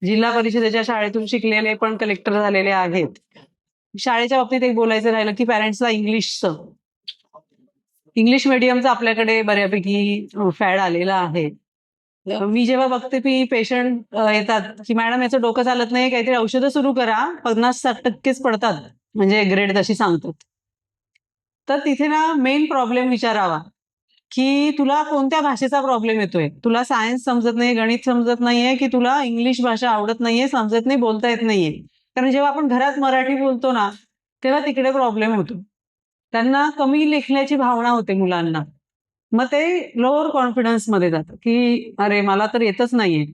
जिल्हा परिषदेच्या शाळेतून शिकलेले पण कलेक्टर झालेले आहेत. शाळेच्या बाबतीत एक बोलायचं राहिलं की पॅरेंट्सला इंग्लिश मीडियमचं आपल्याकडे बऱ्यापैकी फॅड आलेलं आहे. मी जेव्हा बघते की पेशंट येतात की मॅडम याचं डोकं चालत नाही, काहीतरी औषधं सुरू करा, 50-60% पडतात म्हणजे ग्रेड तशी सांगतात. तर तिथे ना मेन प्रॉब्लेम विचारावा की तुला कोणत्या भाषेचा प्रॉब्लेम येतोय. तुला सायन्स समजत नाही, गणित समजत नाहीये, की तुला इंग्लिश भाषा आवडत नाहीये, समजत नाही, बोलता येत नाहीये. कारण जेव्हा आपण घरात मराठी बोलतो ना, तेव्हा तिकडे प्रॉब्लेम होतो. त्यांना कमी लेखण्याची भावना होते मुलांना. मग ते लोअर कॉन्फिडन्समध्ये जातं, की अरे मला तर येतच नाहीये.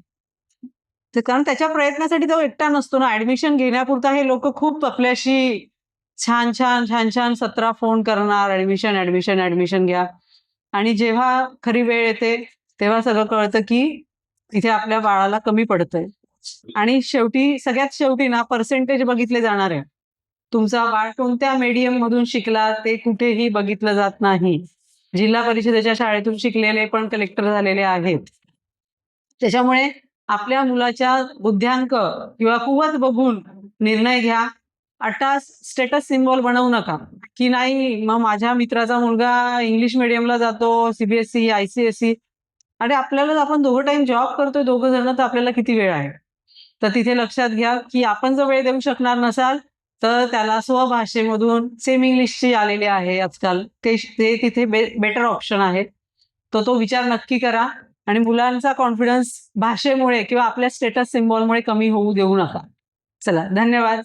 तर कारण त्याच्या प्रयत्नासाठी तो एकटा नसतो ना, ॲडमिशन घेण्यापुरता हे लोकं खूप आपल्याशी छान 17 फोन करणार, ॲडमिशन घ्या. आणि जेव्हा खरी वेळ येते, तेव्हा सगळं कळतं की इथे आपल्या बाळाला कमी पडतंय. आणि सगळ्यात शेवटी ना पर्सेंटेज बघितले जाणार आहे. तुमचा बाळ कोणत्या मीडियम मधून शिकला ते कुठेही बघितलं जात नाही. जिल्हा परिषदेच्या शाळेतून शिकलेले पण कलेक्टर झालेले आहेत. त्याच्यामुळे आपल्या मुलाच्या बुद्ध्यांक किंवा कुवत बघून निर्णय घ्या. स्टेटस सिम्बॉल बनवू नका की नाही मग माझ्या मित्राचा मुलगा इंग्लिश मिडियमला जातो, सीबीएसई, आयसीएसई. आणि आपल्याला आपण दोघं टाइम जॉब करतोय दोघं जण, तर आपल्याला किती वेळ आहे. तर तिथे लक्षात घ्या की आपण जर वेळ देऊ शकणार नसाल तर त्याला स्वभाषेमधून सेम इंग्लिशची आलेली आहे आजकाल, ते तिथे बेटर ऑप्शन आहे. तो विचार नक्की करा. आणि मुलांचा कॉन्फिडन्स भाषेमुळे किंवा आपल्या स्टेटस सिम्बॉलमुळे कमी होऊ देऊ नका. चला, धन्यवाद.